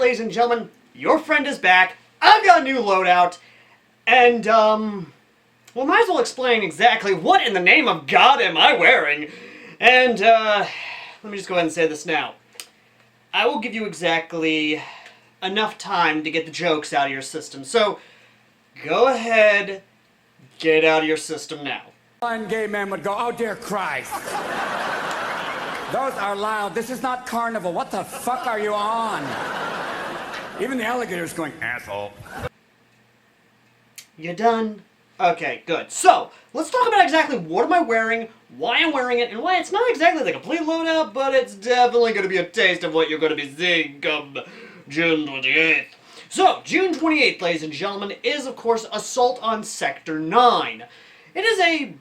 ladies and gentlemen, your friend is back. I've got a new loadout, and, well, might as well explain exactly what in the name of God am I wearing. And, let me just go ahead and say this now. I will give you exactly enough time to get the jokes out of your system, so go ahead, get it out of your system now. One gay man would go, "Oh dear Christ." Those are loud. This is not carnival. What the fuck are you on? Even the alligator's going, "Asshole." You done? Okay, good. So, let's talk about exactly what am I wearing, why I'm wearing it, and why it's not exactly the complete loadout, but it's definitely going to be a taste of what you're going to be seeing come June 28th. So, June 28th, ladies and gentlemen, is, of course, Assault on Sector 9. It is a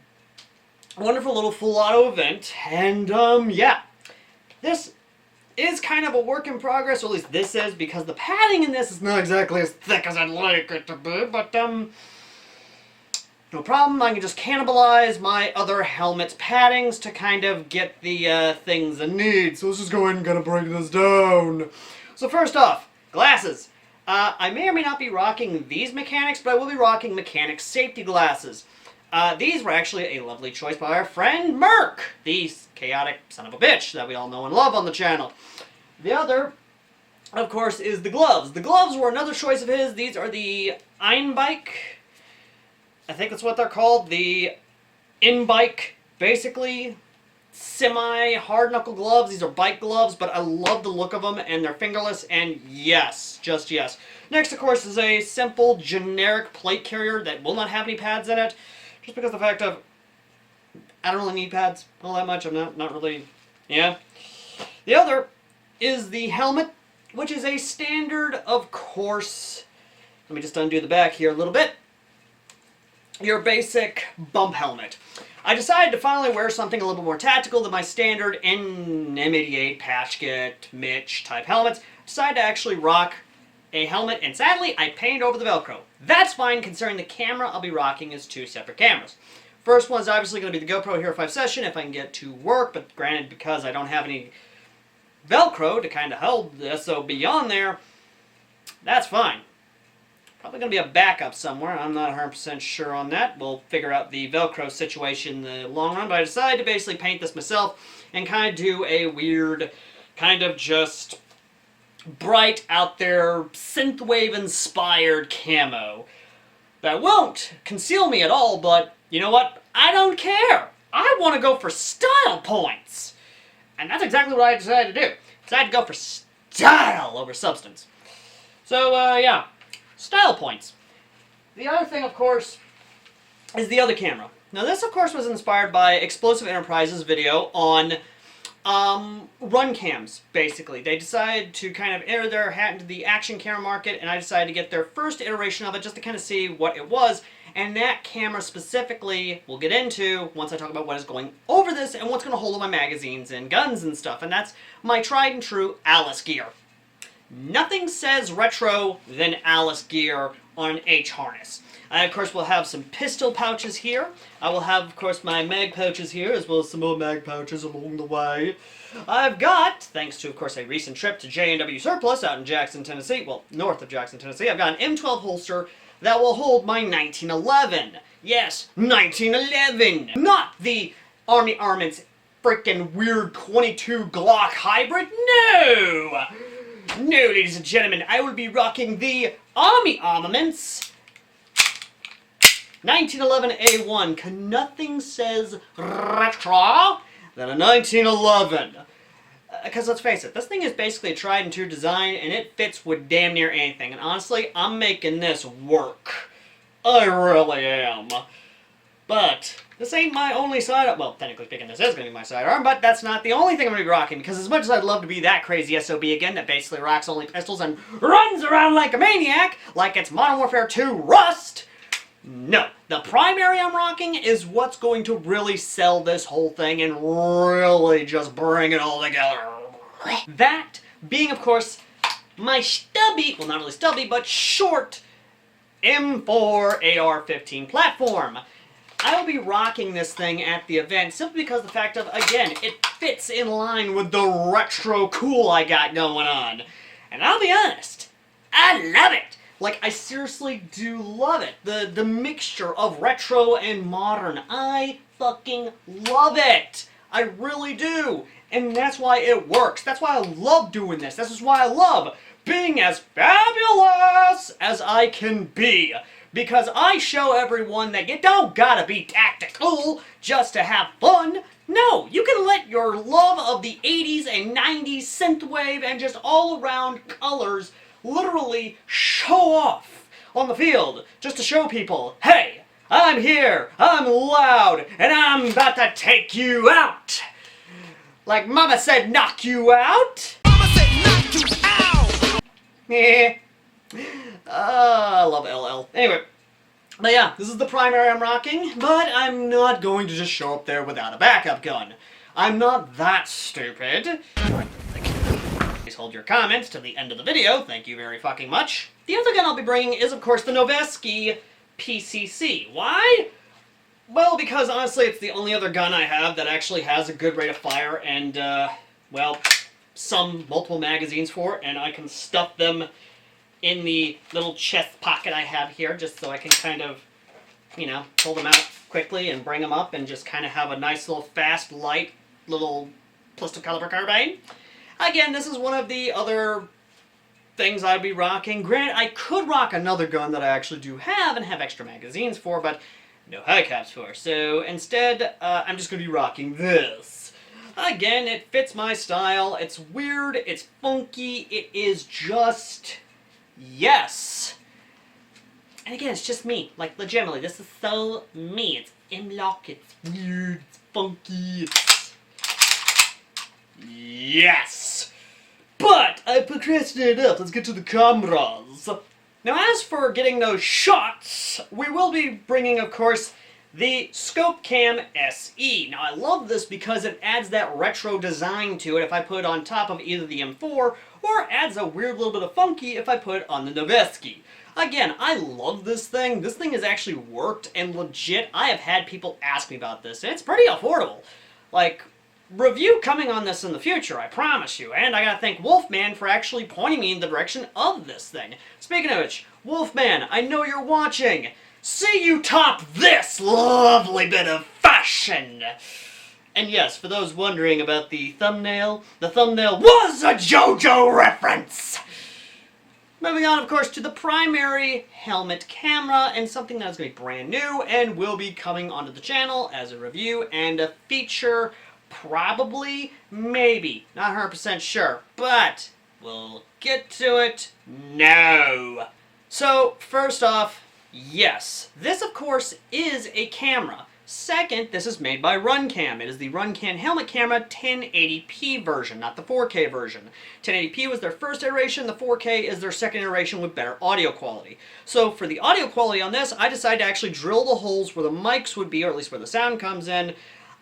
wonderful little full auto event, and, yeah. This is kind of a work in progress, or at least this is, because the padding in this is not exactly as thick as I'd like it to be, but, no problem. I can just cannibalize my other helmet's paddings to kind of get the, things I need. So let's just go ahead and kind of break this down. So first off, glasses. I may or may not be rocking these mechanics, but I will be rocking mechanics safety glasses. These were actually a lovely choice by our friend Merc, the chaotic son of a bitch that we all know and love on the channel. The other, of course, is the gloves. The gloves were another choice of his. These are the Einbike. I think that's what they're called. The in-bike, basically, semi-hard knuckle gloves. These are bike gloves, but I love the look of them, and they're fingerless, and yes, just yes. Next, of course, is a simple, generic plate carrier that will not have any pads in it, just because of the fact of, I don't really need pads all that much. I'm not really, yeah. The other is the helmet, which is a standard, of course. Let me just undo the back here a little bit. Your basic bump helmet. I decided to finally wear something a little more tactical than my standard M88 Patchkit, Mitch type helmets. Decided to actually rock a helmet, and sadly, I painted over the Velcro. That's fine, considering the camera I'll be rocking is two separate cameras. First one's obviously going to be the GoPro Hero 5 Session if I can get to work, but granted, because I don't have any Velcro to kind of hold the SOB on there, that's fine. Probably going to be a backup somewhere. I'm not 100% sure on that. We'll figure out the Velcro situation in the long run, but I decided to basically paint this myself and kind of do a weird, kind of just bright out there, synthwave-inspired camo that won't conceal me at all, but you know what? I don't care. I want to go for style points. And that's exactly what I decided to do. Decided to go for style over substance. So, yeah. Style points. The other thing, of course, is the other camera. Now, this, of course, was inspired by Explosive Enterprises' video on run cams, basically. They decided to kind of enter their hat into the action camera market, and I decided to get their first iteration of it just to kind of see what it was. And that camera specifically, we'll get into once I talk about what is going over this and what's going to hold all my magazines and guns and stuff. And that's my tried and true Alice gear. Nothing says retro than Alice gear on an H-harness. I, of course, will have some pistol pouches here. I will have, of course, my mag pouches here, as well as some more mag pouches along the way. I've got, thanks to, of course, a recent trip to J&W Surplus out in Jackson, Tennessee, well, north of Jackson, Tennessee, I've got an M12 holster that will hold my 1911. Yes, 1911! Not the Army Armaments frickin' weird 22 Glock hybrid, no! No, ladies and gentlemen, I will be rocking the Army Armaments 1911A1. Can nothing says retro than a 1911. Because let's face it, this thing is basically a tried and true design, and it fits with damn near anything. And honestly, I'm making this work. I really am. But this ain't my only sidearm. Well, technically speaking, this is going to be my sidearm, but that's not the only thing I'm going to be rocking, because as much as I'd love to be that crazy SOB again that basically rocks only pistols and runs around like a maniac, like it's Modern Warfare 2 Rust, no. The primary I'm rocking is what's going to really sell this whole thing and really just bring it all together. That being, of course, my stubby, well, not really stubby, but short M4 AR-15 platform. I will be rocking this thing at the event simply because of the fact of, again, it fits in line with the retro cool I got going on. And I'll be honest, I love it. Like, I seriously do love it. The mixture of retro and modern. I fucking love it. I really do. And that's why it works. That's why I love doing this. This is why I love being as fabulous as I can be. Because I show everyone that you don't gotta be tactical just to have fun. No, you can let your love of the 80s and 90s synthwave and just all around colors literally show off on the field just to show people, hey, I'm here, I'm loud, and I'm about to take you out. Like Mama said, knock you out. Mama said, knock you out. Yeah. I love LL. Anyway, but yeah, this is the primary I'm rocking, but I'm not going to just show up there without a backup gun. I'm not that stupid. Please hold your comments to the end of the video. Thank you very fucking much. The other gun I'll be bringing is, of course, the Noveske PCC. Why? Well, because honestly, it's the only other gun I have that actually has a good rate of fire and, well, some multiple magazines for it, and I can stuff them in the little chest pocket I have here, just so I can kind of, you know, pull them out quickly and bring them up and just kind of have a nice little fast, light, little pistol caliber carbine. Again, this is one of the other things I'd be rocking. Granted, I could rock another gun that I actually do have and have extra magazines for, but no high caps for. So instead, I'm just going to be rocking this. Again, it fits my style. It's weird. It's funky. It is just... yes. And again, it's just me. Like, legitimately, this is so me. It's M-Lock. It's weird. It's funky. It's... yes! But I procrastinated up. Let's get to the cameras. Now, as for getting those shots, we will be bringing, of course, the Scope Cam SE. Now, I love this because it adds that retro design to it if I put it on top of either the M4, or adds a weird little bit of funky if I put it on the Noveske. Again, I love this thing. This thing has actually worked, and legit, I have had people ask me about this, and it's pretty affordable. Like, review coming on this in the future, I promise you. And I gotta thank Wolfman for actually pointing me in the direction of this thing. Speaking of which, Wolfman, I know you're watching. See you top this lovely bit of fashion. And yes, for those wondering about the thumbnail was a JoJo reference. Moving on, of course, to the primary helmet camera, and something that's going to be brand new and will be coming onto the channel as a review and a feature. Probably, maybe, not 100% sure, but we'll get to it now. So, first off, yes, this of course is a camera. Second, this is made by RunCam. It is the RunCam helmet camera 1080p version, not the 4K version. 1080p was their first iteration, the 4K is their second iteration with better audio quality. So for the audio quality on this, I decided to actually drill the holes where the mics would be, or at least where the sound comes in,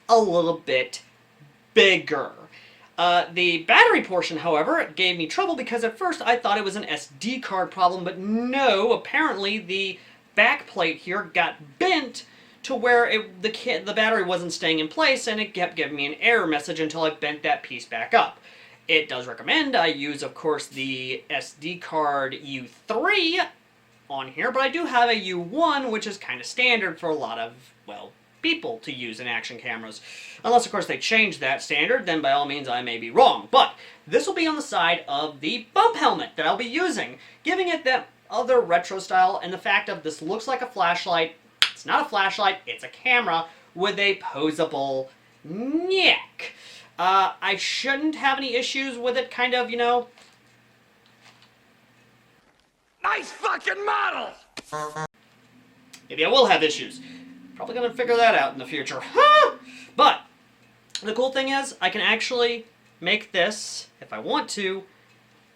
a little bit bigger. The battery portion, however, gave me trouble because at first I thought it was an SD card problem, but no, apparently the back plate here got bent to where the battery wasn't staying in place, and it kept giving me an error message until I bent that piece back up. It does recommend I use, of course, the SD card U3 on here, but I do have a U1, which is kind of standard for a lot of, well, people to use in action cameras. Unless, of course, they change that standard, then by all means I may be wrong. But this will be on the side of the bump helmet that I'll be using, giving it that other retro style, and the fact of this looks like a flashlight. It's not a flashlight, it's a camera with a posable neck. I shouldn't have any issues with it, kind of, you know. Nice fucking model! Maybe I will have issues. Probably gonna figure that out in the future. But the cool thing is, I can actually make this, if I want to,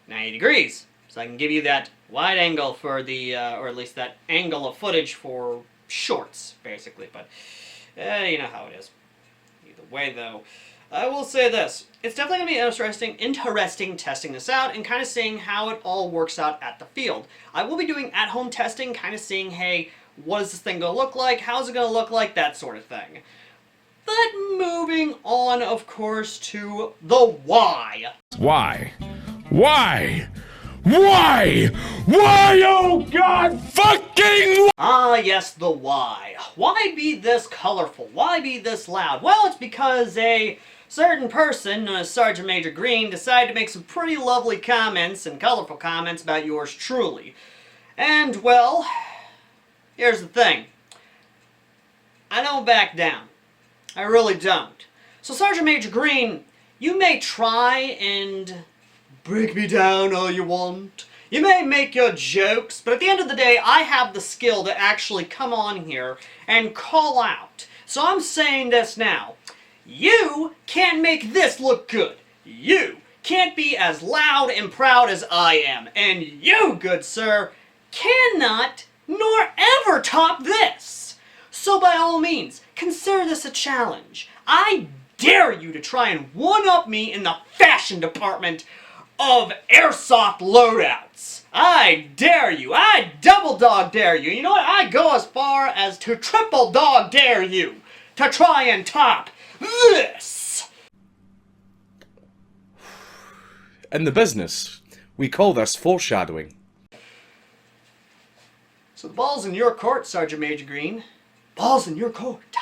90 degrees. So I can give you that wide angle for the, or at least that angle of footage for shorts, basically. But, you know how it is. Either way, though, I will say this. It's definitely going to be interesting testing this out and kind of seeing how it all works out at the field. I will be doing at-home testing, kind of seeing, hey, what is this thing going to look like? How's it going to look like? That sort of thing. But moving on, of course, to the why. Why? Why? Why? Why, oh God, fucking Ah, yes, the why. Why be this colorful? Why be this loud? Well, it's because a certain person, known as Sergeant Major Green, decided to make some pretty lovely comments and colorful comments about yours truly. And, well, here's the thing. I don't back down. I really don't. So, Sergeant Major Green, you may try and break me down all you want. You may make your jokes, but at the end of the day, I have the skill to actually come on here and call out. So I'm saying this now. You can't make this look good. You can't be as loud and proud as I am. And you, good sir, cannot nor ever top this. So by all means, consider this a challenge. I dare you to try and one-up me in the fashion department of airsoft loadouts. I dare you. I double dog dare you. You know what? I go as far as to triple dog dare you to try and top this. In the business, we call this foreshadowing. So the ball's in your court, Sergeant Major Green. Ball's in your court.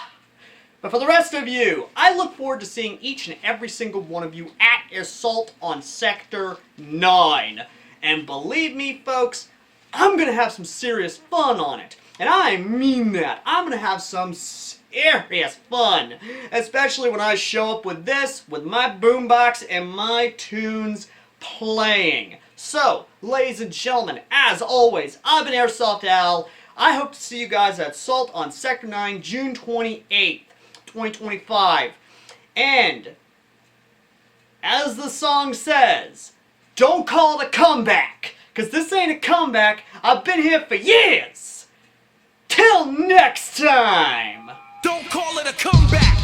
But for the rest of you, I look forward to seeing each and every single one of you at Assault on Sector 9. And believe me, folks, I'm going to have some serious fun on it. And I mean that. I'm going to have some serious fun. Especially when I show up with this, with my boombox and my tunes playing. So, ladies and gentlemen, as always, I've been Airsoft Al. I hope to see you guys at Assault on Sector 9, June 28th. 2025. And as the song says, don't call it a comeback, because this ain't a comeback. I've been here for years. Till next time. Don't call it a comeback.